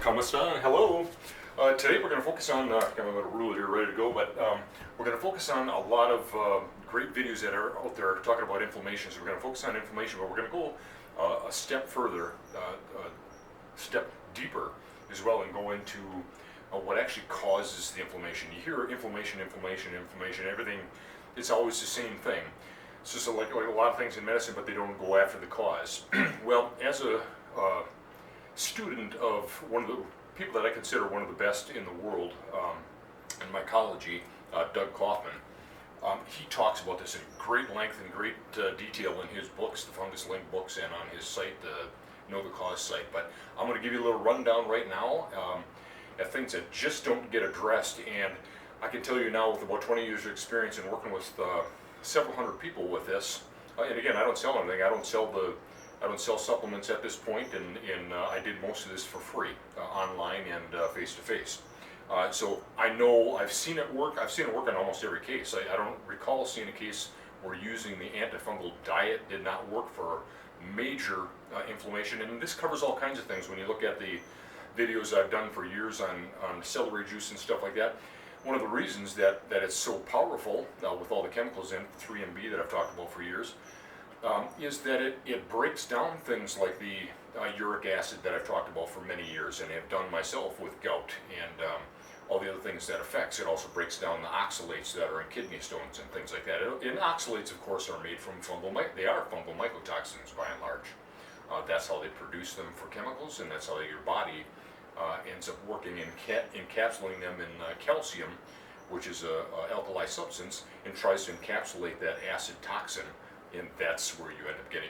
Come on, hello. Today we're going to focus on, I've got a rule here ready to go, but we're going to focus on a lot of great videos that are out there talking about inflammation. So we're going to focus on inflammation, but we're going to go a step further, a step deeper as well, and go into what actually causes the inflammation. You hear inflammation, everything, it's always the same thing. It's just like a lot of things in medicine, but they don't go after the cause. Well, as a student of one of the people that I consider one of the best in the world in mycology, Doug Kaufman, he talks about this in great length and great detail in his books, the Fungus Link books, and on his site, the Know the Cause site. But I'm going to give you a little rundown right now at things that just don't get addressed. And I can tell you now, with about 20 years of experience in working with several hundred people with this, and again, I don't sell anything. I don't sell supplements at this point, and I did most of this for free, online and face-to-face. So I know I've seen it work. I've seen it work on almost every case. I don't recall seeing a case where using the antifungal diet did not work for major inflammation. And this covers all kinds of things. When you look at the videos I've done for years on celery juice and stuff like that, one of the reasons that it's so powerful with all the chemicals in 3-MB that I've talked about for years, is that it breaks down things like the uric acid that I've talked about for many years and have done myself with gout and all the other things that affects. It also breaks down the oxalates that are in kidney stones and things like that. And oxalates, of course, are made from fungal mycotoxins by and large. That's how they produce them for chemicals, and that's how your body ends up working encapsulating them in calcium, which is a alkali substance, and tries to encapsulate that acid toxin. And that's where you end up getting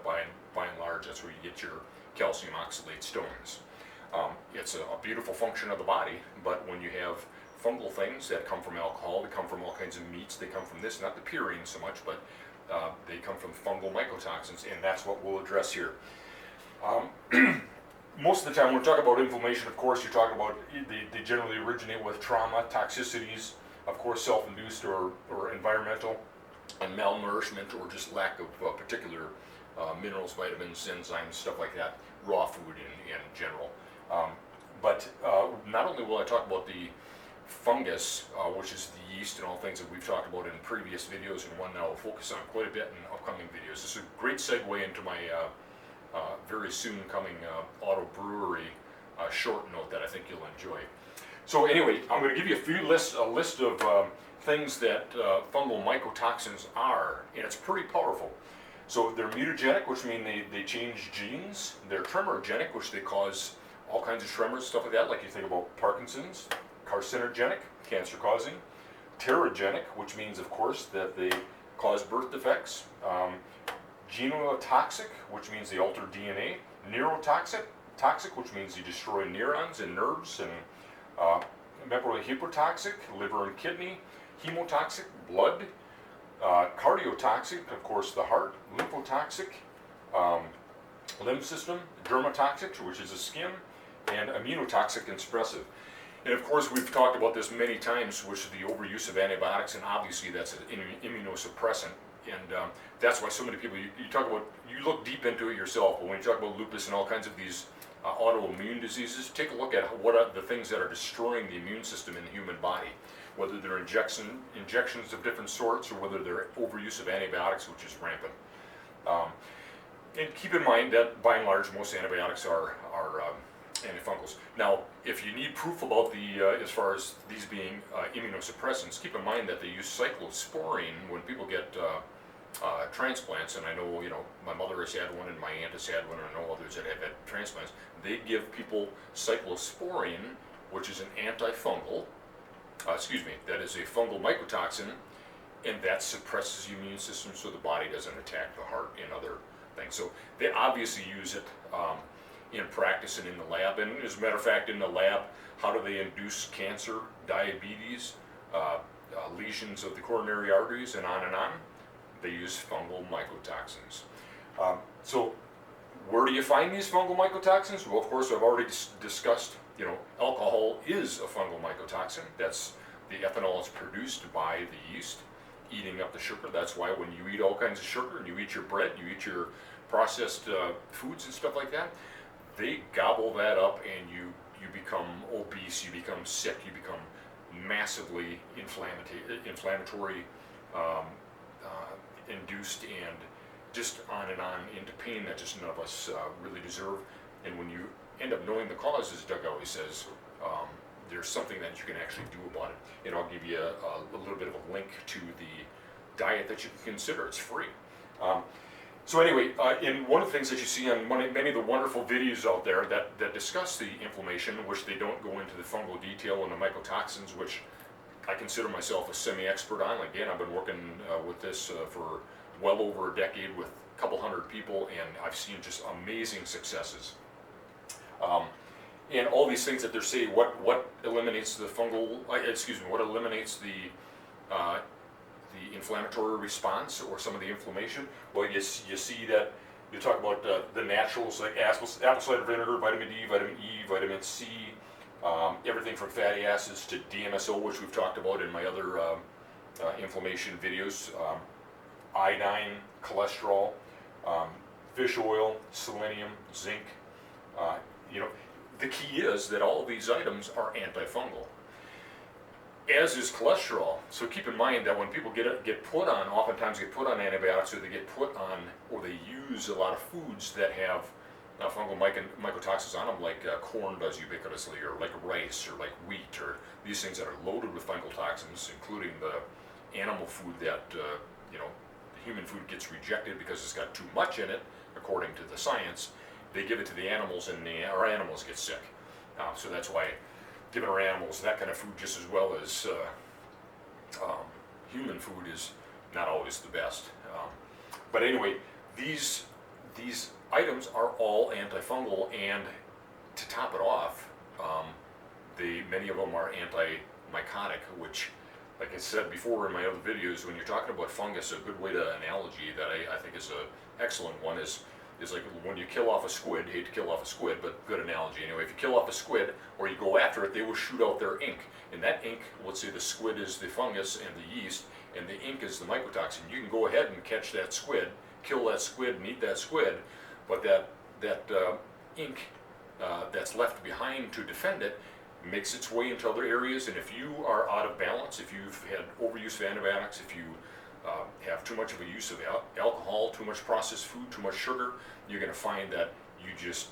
by and large, that's where you get your calcium oxalate stones. It's a beautiful function of the body, but when you have fungal things that come from alcohol, they come from all kinds of meats, they come from this, not the purine so much, but they come from fungal mycotoxins, and that's what we'll address here. Most of the time when we talk about inflammation, of course, you're talking about, they generally originate with trauma, toxicities, of course, self-induced or environmental, and malnourishment or just lack of particular minerals, vitamins, enzymes, stuff like that, raw food in general. But not only will I talk about the fungus, which is the yeast and all things that we've talked about in previous videos, and one that I'll focus on quite a bit in upcoming videos. This is a great segue into my very soon coming auto brewery short note that I think you'll enjoy. So anyway, I'm going to give you a list of things that fungal mycotoxins are, and it's pretty powerful. So they're mutagenic, which means they change genes. They're tremorigenic, which they cause all kinds of tremors, stuff like that, like you think about Parkinson's. Carcinogenic, cancer-causing. Terogenic, which means, of course, that they cause birth defects. Genotoxic, which means they alter DNA. Neurotoxic, which means you destroy neurons and nerves. And meprohypotoxic, liver and kidney. Hemotoxic, blood. Cardiotoxic, of course, the heart. Lymphotoxic, lymph system. Dermatoxic, which is the skin. And immunotoxic and suppressive. And of course, we've talked about this many times, which is the overuse of antibiotics, and obviously that's an immunosuppressant. And that's why so many people, you talk about, you look deep into it yourself, but when you talk about lupus and all kinds of these autoimmune diseases, take a look at what are the things that are destroying the immune system in the human body, whether they're injections of different sorts or whether they're overuse of antibiotics, which is rampant. And keep in mind that by and large, most antibiotics are antifungals. Now, if you need proof about as far as these being immunosuppressants, keep in mind that they use cyclosporine when people get transplants, and I know, my mother has had one and my aunt has had one, and I know others that have had transplants. They give people cyclosporine, which is an antifungal, that is a fungal mycotoxin, and that suppresses the immune system so the body doesn't attack the heart and other things. So they obviously use it in practice and in the lab. And as a matter of fact, in the lab, how do they induce cancer, diabetes, lesions of the coronary arteries, and on and on? They use fungal mycotoxins. So where do you find these fungal mycotoxins? Well, of course, I've already discussed, alcohol is a fungal mycotoxin. That's the ethanol is produced by the yeast eating up the sugar. That's why when you eat all kinds of sugar and you eat your bread, you eat your processed foods and stuff like that, they gobble that up, and you become obese, you become sick, you become massively inflammatory, um, induced, and just on and on into pain that just none of us really deserve. And when you end up knowing the cause, as Doug always says, there's something that you can actually do about it. And I'll give you a little bit of a link to the diet that you can consider. It's free. So anyway, in one of the things that you see on many of the wonderful videos out there that discuss the inflammation, which they don't go into the fungal detail and the mycotoxins, which I consider myself a semi-expert on. Again, I've been working with this for well over a decade with a couple hundred people, and I've seen just amazing successes. And all these things that they're saying, what eliminates the fungal, what eliminates the inflammatory response or some of the inflammation? Well, you see that you talk about the naturals like apple cider vinegar, vitamin D, vitamin E, vitamin C, everything from fatty acids to DMSO, which we've talked about in my other inflammation videos, iodine, cholesterol, fish oil, selenium, zinc. The key is that all of these items are antifungal, as is cholesterol. So keep in mind that when people oftentimes get put on antibiotics, or they get put on, or they use a lot of foods that have fungal mycotoxins on them, like corn does ubiquitously, or like rice, or like wheat, or these things that are loaded with fungal toxins, including the animal food that the human food gets rejected because it's got too much in it, according to the science. They give it to the animals, and our animals get sick. So that's why giving our animals that kind of food just as well as human food is not always the best. But anyway, these items are all antifungal, and to top it off, many of them are anti-mycotic, which, like I said before in my other videos, when you're talking about fungus, a good way to analogy that I think is an excellent one is like when you kill off a squid. Hate to kill off a squid, but good analogy anyway. If you kill off a squid or you go after it, they will shoot out their ink. And that ink, let's say the squid is the fungus and the yeast, and the ink is the mycotoxin. You can go ahead and catch that squid, kill that squid, and eat that squid, but that ink that's left behind to defend it makes its way into other areas. And if you are out of balance, if you've had overuse of antibiotics, if you have too much of a use of alcohol, too much processed food, too much sugar, you're going to find that you just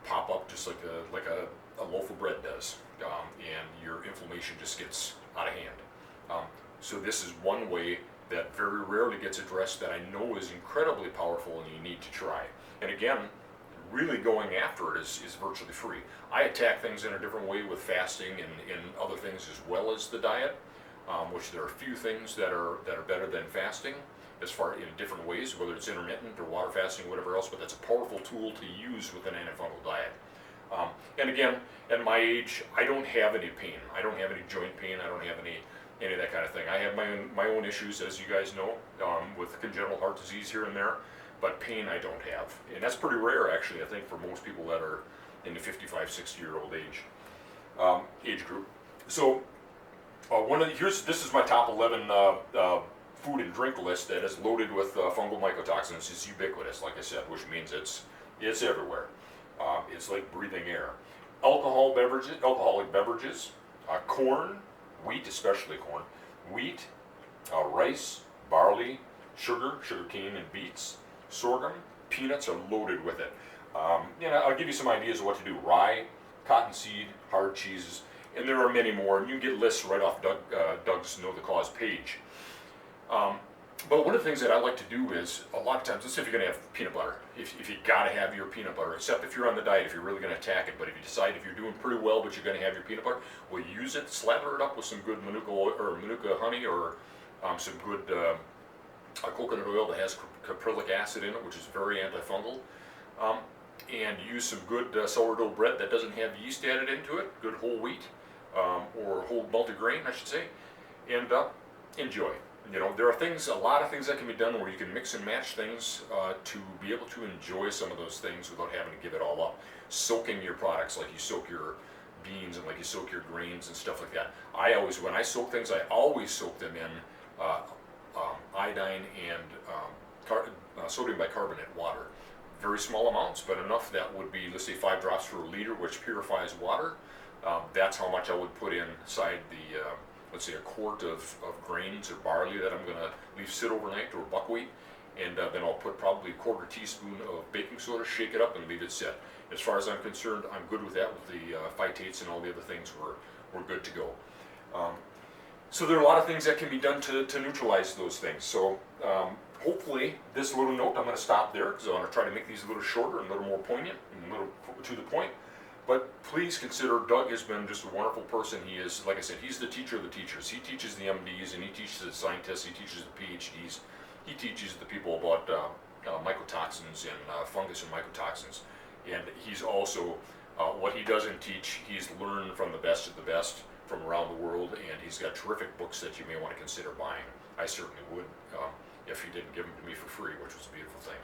pop up just like a loaf of bread does, and your inflammation just gets out of hand. So this is one way that very rarely gets addressed that I know is incredibly powerful and you need to try. And again, really going after it is virtually free. I attack things in a different way with fasting and other things as well as the diet, which there are a few things that are better than fasting as far in different ways, whether it's intermittent or water fasting, whatever else, but that's a powerful tool to use with an antifungal diet. And again, at my age, I don't have any pain. I don't have any joint pain. I don't have any of that kind of thing. I have my own issues, as you guys know, with congenital heart disease here and there, but pain I don't have. And that's pretty rare, actually, I think, for most people that are in the 55, 60-year-old age group. So this is my top 11 food and drink list that is loaded with fungal mycotoxins. It's ubiquitous, like I said, which means it's everywhere. It's like breathing air. Alcoholic beverages, corn, wheat, especially corn, wheat, rice, barley, sugar cane and beets, sorghum, peanuts are loaded with it. I'll give you some ideas of what to do. Rye, cottonseed, hard cheeses, and there are many more. And you can get lists right off Doug's Know the Cause page. But one of the things that I like to do is, a lot of times, let's say if you're going to have peanut butter, if you got to have your peanut butter, except if you're on the diet, if you're really going to attack it, but if you decide if you're doing pretty well, but you're going to have your peanut butter, well, use it, slather it up with some good manuka honey, or some good coconut oil that has caprylic acid in it, which is very antifungal, and use some good sourdough bread that doesn't have yeast added into it, good whole wheat, or whole multigrain, I should say, and enjoy. There are a lot of things that can be done where you can mix and match things to be able to enjoy some of those things without having to give it all up. Soaking your products like you soak your beans and like you soak your grains and stuff like that. When I soak things, I always soak them in iodine and sodium bicarbonate water. very small amounts, but enough that would be, let's say, 5 drops per liter, which purifies water. That's how much I would put inside the, let's say, a quart of grains or barley that I'm going to leave sit overnight, or buckwheat. And then I'll put probably a quarter teaspoon of baking soda, shake it up, and leave it sit. As far as I'm concerned, I'm good with that. With the phytates and all the other things, we're good to go. So there are a lot of things that can be done to neutralize those things. So hopefully this little note, I'm going to stop there because I want to try to make these a little shorter and a little more poignant and a little to the point. But please consider Doug has been just a wonderful person. He is, like I said, he's the teacher of the teachers. He teaches the MDs and he teaches the scientists, he teaches the PhDs. He teaches the people about mycotoxins and fungus and mycotoxins. And he's also, what he doesn't teach, he's learned from the best of the best from around the world, and he's got terrific books that you may want to consider buying. I certainly would, if he didn't give them to me for free, which was a beautiful thing.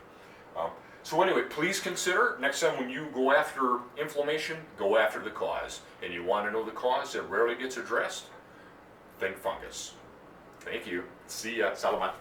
So anyway, please consider, next time when you go after inflammation, go after the cause. And you want to know the cause that rarely gets addressed? Think fungus. Thank you. See ya. Salamat.